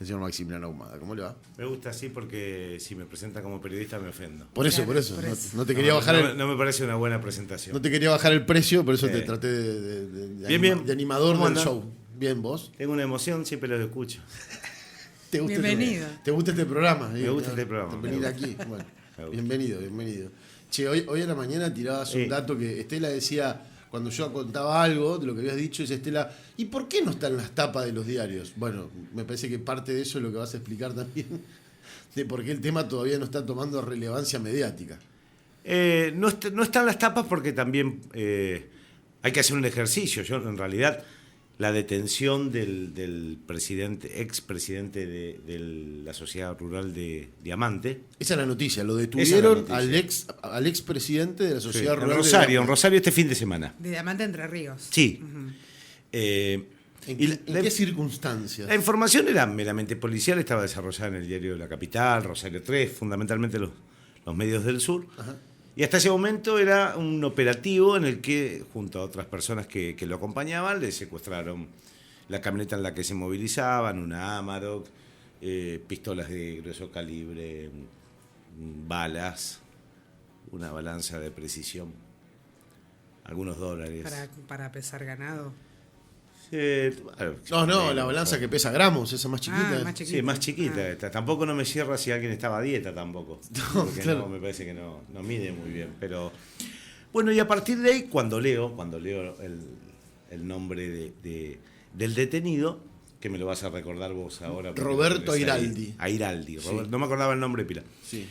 el señor Maximiliano Ahumada. ¿Cómo le va? Me gusta así porque si me presentan como periodista me ofendo. Por eso. No te quería bajar no me parece una buena presentación. No te quería bajar el precio, por eso te traté de animador del show. Bien, ¿vos? Tengo una emoción, siempre los escucho. Bienvenido. ¿Te gusta este programa? Me gusta este programa. Venir aquí. Bueno, bienvenido. Che, hoy a la mañana tirabas un dato que Estela decía, cuando yo contaba algo de lo que habías dicho, dice Estela, ¿y por qué no están las tapas de los diarios? Bueno, me parece que parte de eso es lo que vas a explicar también, de por qué el tema todavía no está tomando relevancia mediática. No están las tapas porque también hay que hacer un ejercicio. Yo, en realidad, la detención del expresidente de la Sociedad Rural de Diamante. Esa es la noticia, lo detuvieron al expresidente de la Sociedad Rural de Diamante. En Rosario este fin de semana. De Diamante Entre Ríos. Sí. Uh-huh. ¿En qué circunstancias? La información era meramente policial, estaba desarrollada en el diario de la Capital, Rosario 3, fundamentalmente los medios del sur. Ajá. Y hasta ese momento era un operativo en el que, junto a otras personas que lo acompañaban, le secuestraron la camioneta en la que se movilizaban, una Amarok, pistolas de grueso calibre, balas, una balanza de precisión, algunos dólares. ¿Para pesar ganado? La balanza que pesa gramos, esa más chiquita. Más chiquita. Sí, más chiquita. Tampoco no me cierra si alguien estaba a dieta tampoco. Porque claro. Me parece que no mide muy bien. Pero bueno, y a partir de ahí, cuando leo el nombre del detenido, que me lo vas a recordar vos ahora. Roberto Airaldi. Airaldi. Sí. No me acordaba el nombre pila. Sí.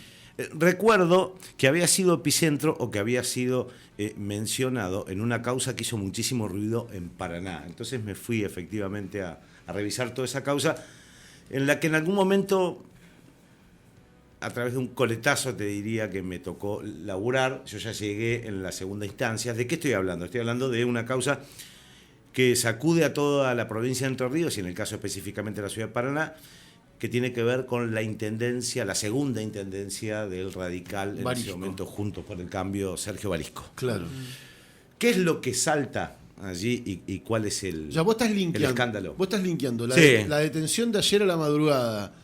Recuerdo que había sido epicentro o que había sido mencionado en una causa que hizo muchísimo ruido en Paraná. Entonces me fui efectivamente a revisar toda esa causa, en la que en algún momento, a través de un coletazo te diría que me tocó laburar, yo ya llegué en la segunda instancia. ¿De qué estoy hablando? Estoy hablando de una causa que sacude a toda la provincia de Entre Ríos, y en el caso específicamente de la ciudad de Paraná, que tiene que ver con la intendencia, la segunda intendencia del radical en ese momento, Juntos por el Cambio, Sergio Barisco. Claro. ¿Qué es lo que salta allí y cuál es el escándalo? Vos estás linkeando la detención de ayer a la madrugada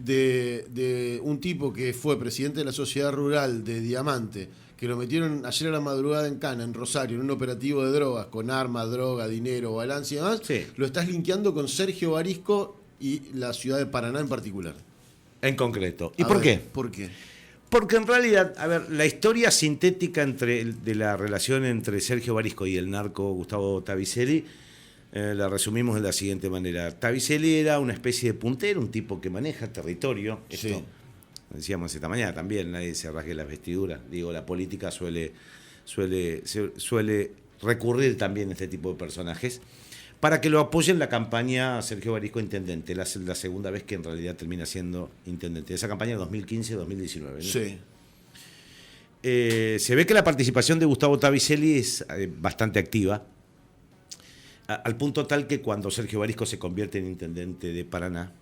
de un tipo que fue presidente de la Sociedad Rural de Diamante, que lo metieron ayer a la madrugada en Cana, en Rosario, en un operativo de drogas, con armas, droga, dinero, balance y demás. Sí. Lo estás linkeando con Sergio Barisco y la ciudad de Paraná en particular. En concreto. ¿Y por qué? ¿Por qué? Porque en realidad, la historia sintética de la relación entre Sergio Barisco y el narco Gustavo Tavicelli, la resumimos de la siguiente manera. Tavicelli era una especie de puntero, un tipo que maneja territorio. Esto decíamos esta mañana también, nadie se rasgue las vestiduras. Digo, la política suele recurrir también a este tipo de personajes para que lo apoyen la campaña Sergio Barisco intendente, la segunda vez que en realidad termina siendo intendente. Esa campaña 2015-2019. ¿no? Sí. Se ve que la participación de Gustavo Tavicelli es bastante activa, al punto tal que cuando Sergio Barisco se convierte en intendente de Paraná,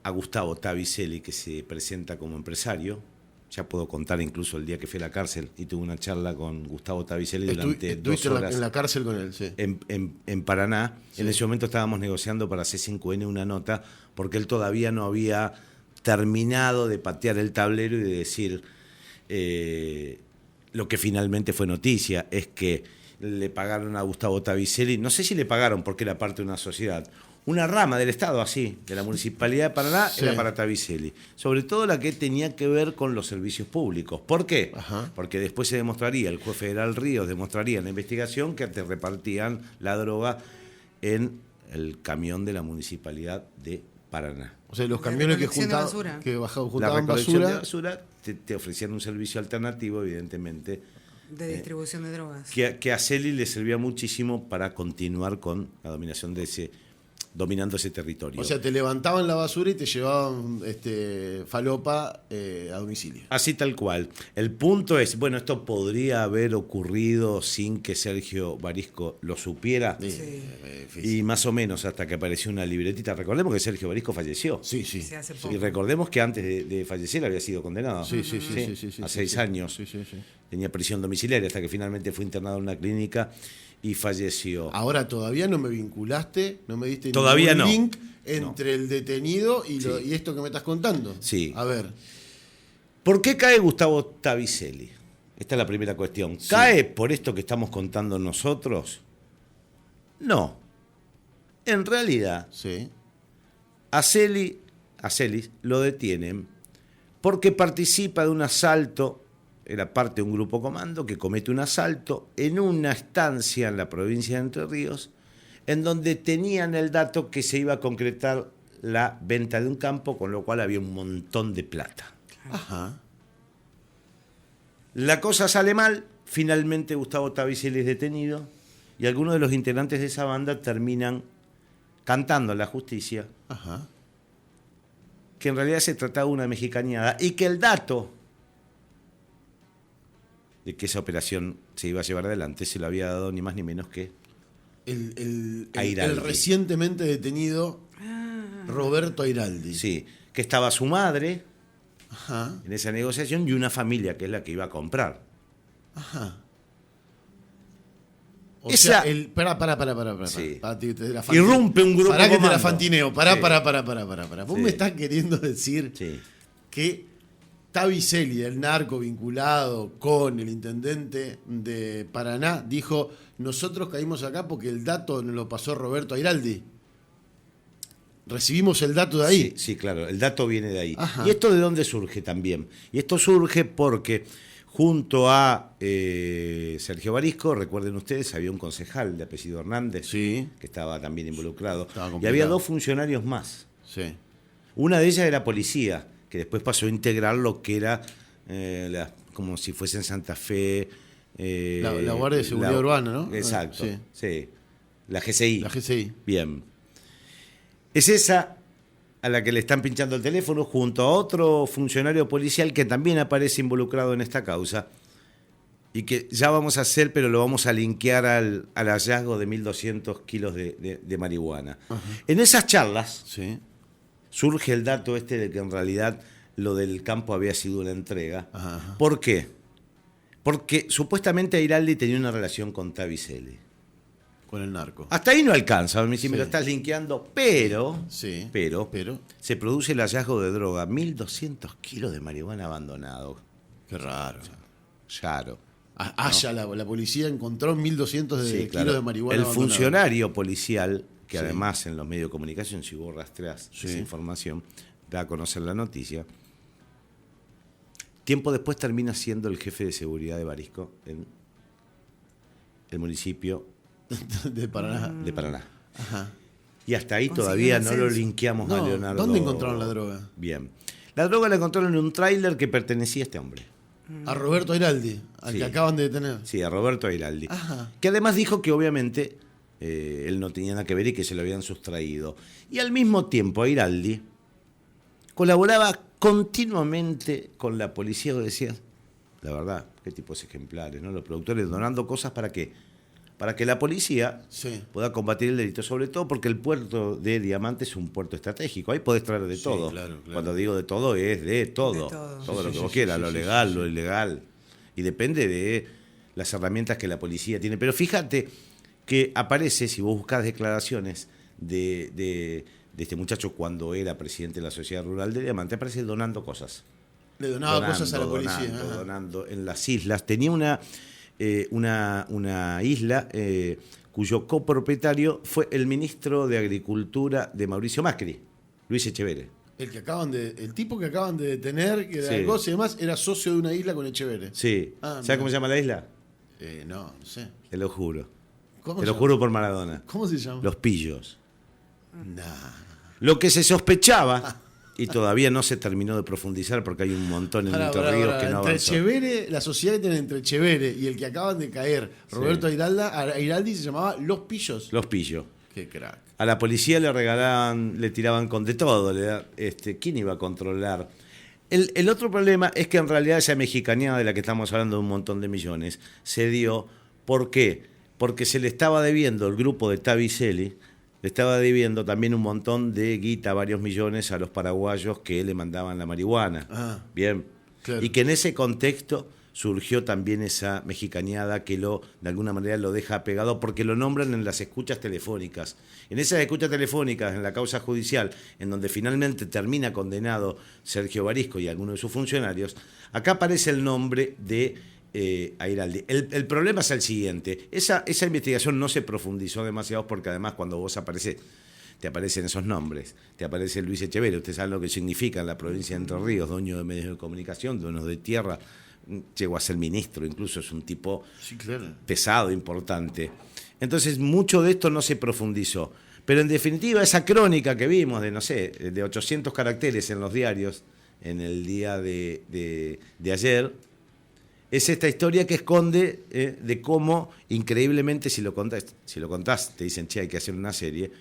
a Gustavo Tavicelli, que se presenta como empresario, ya puedo contar incluso el día que fui a la cárcel y tuve una charla con Gustavo Tavicelli durante 2 horas. En la cárcel con él, sí. En Paraná. Sí. En ese momento estábamos negociando para C5N una nota, porque él todavía no había terminado de patear el tablero y de decir lo que finalmente fue noticia, es que le pagaron a Gustavo Tavicelli, no sé si le pagaron porque era parte de una sociedad, una rama del Estado, así, de la Municipalidad de Paraná, era para Tavicelli. Sobre todo la que tenía que ver con los servicios públicos. ¿Por qué? Ajá. Porque después se demostraría, el juez federal Ríos demostraría en la investigación que te repartían la droga en el camión de la Municipalidad de Paraná. O sea, los camiones que juntaban basura. De basura te ofrecían un servicio alternativo, evidentemente. De distribución de drogas. Que a Celi le servía muchísimo para continuar con la dominación dominando ese territorio. O sea, te levantaban la basura y te llevaban falopa a domicilio. Así tal cual. El punto es, bueno, esto podría haber ocurrido sin que Sergio Barisco lo supiera. Sí. Y más o menos hasta que apareció una libretita. Recordemos que Sergio Barisco falleció. Sí. Hace poco. Y recordemos que antes de fallecer había sido condenado. Sí. A 6 años. Sí. Tenía prisión domiciliaria hasta que finalmente fue internado en una clínica y falleció. Ahora todavía no me vinculaste, no me diste todavía ningún no. link entre el detenido y, Sí. y esto que me estás contando. Sí. A ver. ¿Por qué cae Gustavo Tavicelli? Esta es la primera cuestión. Sí. ¿Cae por esto que estamos contando nosotros? No. En realidad, Sí. a Celis lo detienen porque participa de un asalto, era parte de un grupo comando que comete un asalto en una estancia en la provincia de Entre Ríos, en donde tenían el dato que se iba a concretar la venta de un campo, con lo cual había un montón de plata. Ajá. La cosa sale mal, finalmente Gustavo Tavicelli es detenido y algunos de los integrantes de esa banda terminan cantando a la justicia Ajá. que en realidad se trataba de una mexicaneada y que el dato de que esa operación se iba a llevar adelante se lo había dado ni más ni menos que El Airaldi. recientemente detenido Roberto Airaldi. Sí, que estaba su madre Ajá. en esa negociación y una familia que es la que iba a comprar. Ajá. O Esa- sea, Pará. Sí. Irrumpe un grupo Pará que te la comando. fantineo. Sí. Pará. Vos Sí. me estás queriendo decir Sí. que Tavicelli, el narco vinculado con el intendente de Paraná, dijo: nosotros caímos acá porque el dato nos lo pasó Roberto Airaldi. Recibimos el dato de ahí. Sí, sí, claro, el dato viene de ahí. Ajá. ¿Y esto de dónde surge también? Y esto surge porque junto a Sergio Barisco, recuerden ustedes, había un concejal de apellido Hernández Sí. que estaba también involucrado. Estaba Y complicado. había dos funcionarios más. Sí. Una de ellas era policía, que después pasó a integrar lo que era como si fuese en Santa Fe. La Guardia de Seguridad Urbana, ¿no? Exacto, Sí. sí. La GCI. La GCI. Bien. Es esa a la que le están pinchando el teléfono junto a otro funcionario policial que también aparece involucrado en esta causa y que ya vamos a hacer, pero lo vamos a linkear al hallazgo de 1.200 kilos de marihuana. Ajá. En esas charlas Sí. surge el dato este de que en realidad lo del campo había sido una entrega. Ajá. ¿Por qué? Porque supuestamente Airaldi tenía una relación con Tavicelli. Con el narco. Hasta ahí no alcanza, si me Sí. lo estás linkeando, pero Sí. pero se produce el hallazgo de droga, 1.200 kilos de marihuana abandonado. Qué raro. Claro. Ya la policía encontró 1.200 Sí, kilos claro. de marihuana. El abandonado. funcionario policial, que Sí. además en los medios de comunicación, si vos rastreás Sí. esa información, da a conocer la noticia, tiempo después termina siendo el jefe de seguridad de Barisco en el municipio de Paraná. de Paraná. Ajá. Y hasta ahí Consiguió todavía el no lo ascenso. linkeamos No, a Leonardo. ¿dónde encontraron la droga? Bien. La droga la encontraron en un tráiler que pertenecía a este hombre. A Roberto Airaldi, al Sí. que acaban de detener. Sí, a Roberto Airaldi. Ajá. Que además dijo que obviamente él no tenía nada que ver y que se lo habían sustraído. Y al mismo tiempo Airaldi colaboraba continuamente con la policía, decía, la verdad, qué tipos ejemplares, ¿no? Los productores donando cosas para que la policía Sí. pueda combatir el delito, sobre todo porque el puerto de Diamante es un puerto estratégico, ahí podés traer de Sí, todo. claro. Cuando digo de todo, es de todo. De todo. Todo Sí, lo sí, que vos sí, quieras, sí, lo sí, legal, sí, sí. lo ilegal. Y depende de las herramientas que la policía tiene. Pero fíjate que aparece, si vos buscás declaraciones de este muchacho cuando era presidente de la Sociedad Rural de Diamante, aparece donando cosas. Le donaba cosas a la policía. Ajá. Donando en las islas. Tenía una isla cuyo copropietario fue el ministro de Agricultura de Mauricio Macri, Luis Echeverre. El tipo que acaban de detener, que Sí. de goce y demás, era socio de una isla con Echeverre. Sí. Ah, ¿Sabes mira. cómo se llama la isla? No sé. Te lo juro. ¿Cómo Te se lo llama? juro por Maradona. ¿Cómo se llama? Los Pillos. Nah. Lo que se sospechaba, y todavía no se terminó de profundizar porque hay un montón en Entre Ríos que no entre avanzó. Echeverre, la sociedad que tiene entre Echeverre y el que acaban de caer, Roberto Airaldi, se llamaba Los Pillos. Los Pillos. Qué crack. A la policía le tiraban con de todo. ¿Quién iba a controlar? El otro problema es que en realidad esa mexicaneada de la que estamos hablando de un montón de millones se dio. ¿Por qué? Porque se le estaba debiendo el grupo de Tavicelli, le estaba debiendo también un montón de guita, varios millones a los paraguayos que le mandaban la marihuana. Ah, Bien. claro. Y que en ese contexto surgió también esa mexicaneada que de alguna manera lo deja pegado porque lo nombran en las escuchas telefónicas. En esas escuchas telefónicas, en la causa judicial, en donde finalmente termina condenado Sergio Barisco y algunos de sus funcionarios, acá aparece el nombre de Airaldi. El problema es el siguiente, esa investigación no se profundizó demasiado porque además cuando vos te aparecen esos nombres, te aparece Luis Echeverría, usted sabe lo que significa en la provincia de Entre Ríos, dueño de medios de comunicación, dueño de tierra, llegó a ser ministro, incluso es un tipo pesado, importante. Entonces mucho de esto no se profundizó, pero en definitiva esa crónica que vimos de 800 caracteres en los diarios en el día de ayer, es esta historia que esconde de cómo increíblemente si lo contás, te dicen, che, hay que hacer una serie.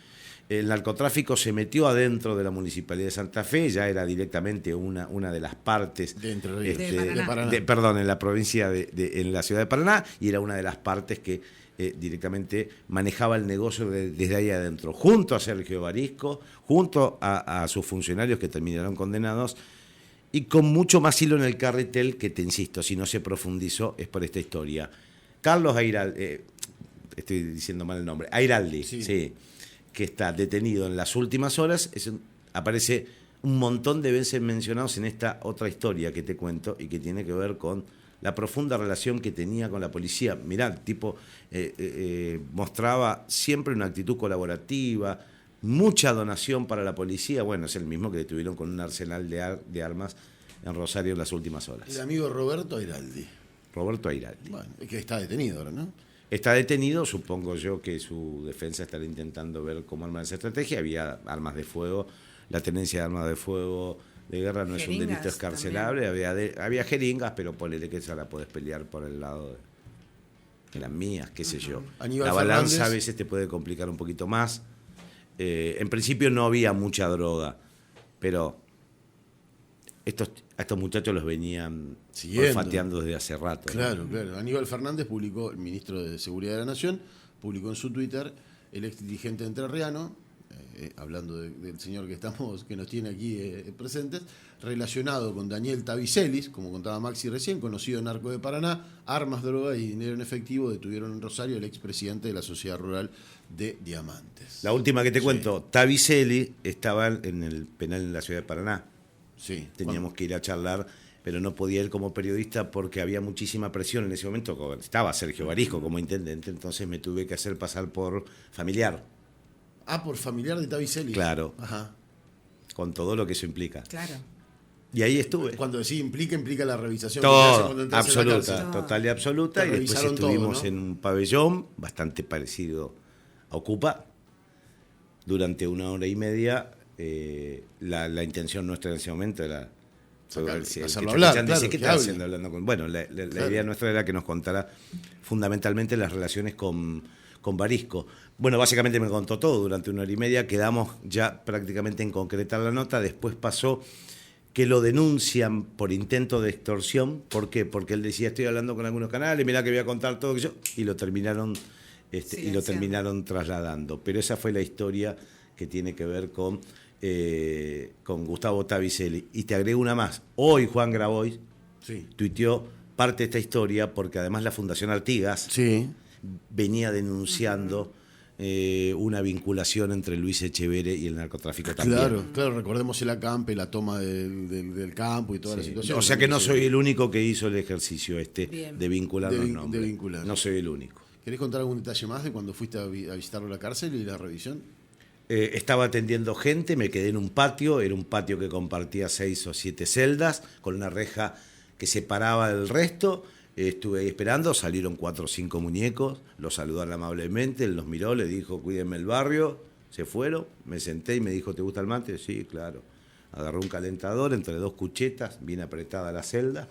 El narcotráfico se metió adentro de la Municipalidad de Santa Fe, ya era directamente una de las partes de Paraná. Perdón, en la provincia en la ciudad de Paraná, y era una de las partes que directamente manejaba el negocio desde ahí adentro, junto a Sergio Barisco, junto a sus funcionarios que terminaron condenados, y con mucho más hilo en el carretel que, te insisto, si no se profundizó es por esta historia. Carlos Airaldi, estoy diciendo mal el nombre, Airaldi, sí, que está detenido en las últimas horas, aparece un montón de veces mencionados en esta otra historia que te cuento y que tiene que ver con la profunda relación que tenía con la policía. Mirá, el tipo mostraba siempre una actitud colaborativa, mucha donación para la policía. Bueno, es el mismo que detuvieron con un arsenal de armas en Rosario en las últimas horas. El amigo Roberto Airaldi. Roberto Airaldi. Bueno, que está detenido ahora, ¿no? Está detenido, supongo yo que su defensa estará intentando ver cómo armar esa estrategia. Había armas de fuego, la tenencia de armas de fuego de guerra no es un delito escarcelable. Había jeringas, pero ponele que esa la podés pelear por el lado de las mías, qué sé yo. Aníbal la balanza Fernández a veces te puede complicar un poquito más. En principio no había mucha droga, pero a estos muchachos los venían olfateando desde hace rato. Claro, claro. Aníbal Fernández publicó, el ministro de Seguridad de la Nación, publicó en su Twitter, el ex dirigente entrerriano, hablando del señor que nos tiene aquí presentes, relacionado con Daniel Tavicelis, como contaba Maxi recién, conocido narco de Paraná, armas, droga y dinero en efectivo, detuvieron en Rosario el expresidente de la Sociedad Rural de Diamantes. La última que te cuento, Tavicelis estaba en el penal en la ciudad de Paraná. Sí. Teníamos que ir a charlar, pero no podía ir como periodista porque había muchísima presión en ese momento. Estaba Sergio Barisco como intendente, entonces me tuve que hacer pasar por familiar. Ah, por familiar de Tavicelis. Claro. Ajá. Con todo lo que eso implica. Claro. Y ahí estuve. Cuando decís implica la revisión. Todo, que se hace absoluta, total y absoluta. Y después estuvimos todo, ¿no? en un pabellón bastante parecido a Ocupa durante 1 hora y media. La intención nuestra en ese momento era hacerlo hablar, claro, dice, ¿qué está haciendo hablando con? Bueno, la idea nuestra era que nos contara fundamentalmente las relaciones con Barisco. Bueno, básicamente me contó todo durante 1 hora y media, quedamos ya prácticamente en concretar la nota, después pasó que lo denuncian por intento de extorsión. ¿Por qué? Porque él decía, estoy hablando con algunos canales, mirá que voy a contar todo, y lo terminaron trasladando. Pero esa fue la historia que tiene que ver con Gustavo Tavicelis. Y te agrego una más. Hoy Juan Grabois tuiteó parte de esta historia porque además la Fundación Artigas venía denunciando una vinculación entre Luis Echeverría y el narcotráfico también. Claro, recordemos el acampe, la toma del campo y toda la situación. O sea que no soy el único que hizo el ejercicio de vincular los nombres. De vincular. No soy el único. ¿Querés contar algún detalle más de cuando fuiste a visitarlo a la cárcel y la revisión? Estaba atendiendo gente, me quedé en un patio, era un patio que compartía 6 o 7 celdas, con una reja que separaba del resto. Estuve ahí esperando, salieron 4 o 5 muñecos, los saludaron amablemente, él los miró, le dijo, cuídenme el barrio, se fueron, me senté y me dijo, ¿te gusta el mate? Sí, claro. Agarró un calentador entre 2 cuchetas, bien apretada la celda,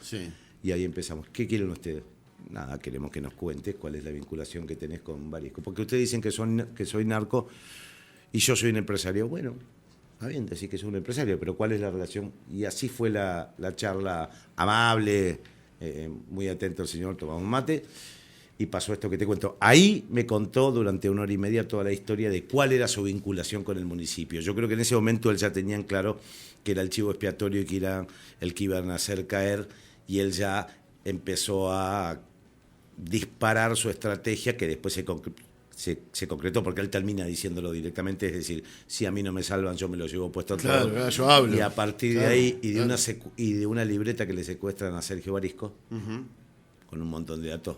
y ahí empezamos. ¿Qué quieren ustedes? Nada, queremos que nos cuentes cuál es la vinculación que tenés con Barisco, porque ustedes dicen que soy narco y yo soy un empresario. Bueno, está bien decir que soy un empresario, pero ¿cuál es la relación? Y así fue la charla amable, muy atento el señor, tomamos un mate, y pasó esto que te cuento. Ahí me contó durante 1 hora y media toda la historia de cuál era su vinculación con el municipio. Yo creo que en ese momento él ya tenía en claro que era el chivo expiatorio y que era el que iban a hacer caer, y él ya empezó a disparar su estrategia, que después se concretó, porque él termina diciéndolo directamente, es decir, si a mí no me salvan, yo me lo llevo puesto todo. Claro, yo hablo. Y a partir de ahí, y de una libreta que le secuestran a Sergio Barisco, con un montón de datos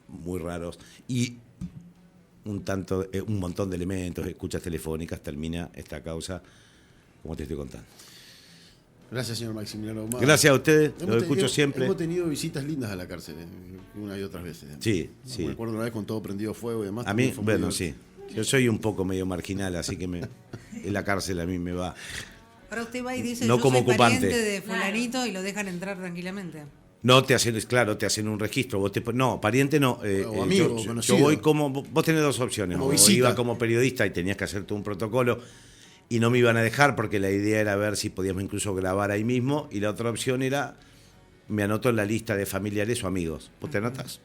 muy raros, y un montón de elementos, escuchas telefónicas, termina esta causa, como te estoy contando. Gracias, señor Maximiliano Ahumada. Gracias a ustedes, lo escucho siempre. Hemos tenido visitas lindas a la cárcel, una y otras veces. Sí, sí. Me acuerdo una vez con todo prendido fuego y demás. A mí, bueno, sí. Yo soy un poco medio marginal, así que en la cárcel a mí me va. Ahora usted va y dice, no yo como soy ocupante. pariente de fulanito y lo dejan entrar tranquilamente. No, te hacen un registro. No, pariente no. O amigo, yo voy como... Vos tenés dos opciones. Como o iba como periodista y tenías que hacerte un protocolo y no me iban a dejar porque la idea era ver si podíamos incluso grabar ahí mismo, y la otra opción era, me anoto en la lista de familiares o amigos. Vos te anotás,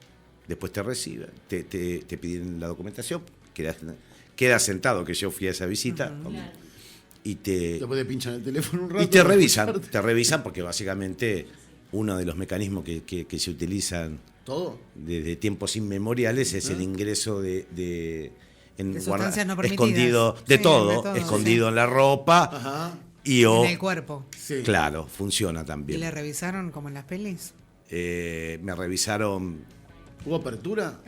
después te reciben, te piden la documentación, quedas sentado que yo fui a esa visita, y después te pinchan el teléfono un rato. Y te revisan porque básicamente uno de los mecanismos que se utilizan ¿todo? Desde tiempos inmemoriales es el ingreso de sustancias no permitidas. Escondido de todo, escondido en la ropa y en el cuerpo. Sí. Claro, funciona también. ¿Y le revisaron como en las pelis? Me revisaron. ¿Hubo apertura?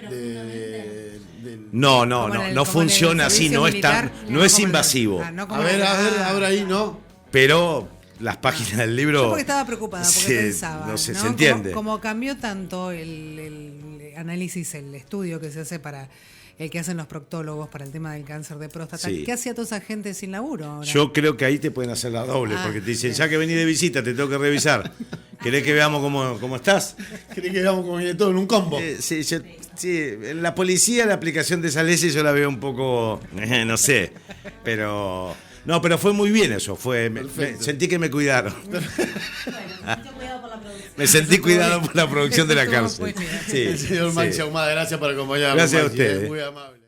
No funciona así, no es invasivo. A ver, ahora ahí no. Pero las páginas del libro. Yo porque estaba preocupada, porque pensaba. No sé, se entiende. Como cambió tanto el análisis, el estudio que se hace para el que hacen los proctólogos para el tema del cáncer de próstata. ¿Qué hacía toda esa gente sin laburo ahora? Yo creo que ahí te pueden hacer la doble, porque te dicen, ya que venís de visita, te tengo que revisar. ¿Querés que veamos cómo estás? ¿Querés que veamos cómo viene todo en un combo? Sí, en la policía la aplicación de esa ley yo la veo un poco, no sé, pero... No, pero fue muy bien eso, sentí que me cuidaron. Me sentí cuidado por la producción de la cárcel. El señor Maxi Ahumada, gracias por acompañarnos. Gracias a ustedes. Muy amable.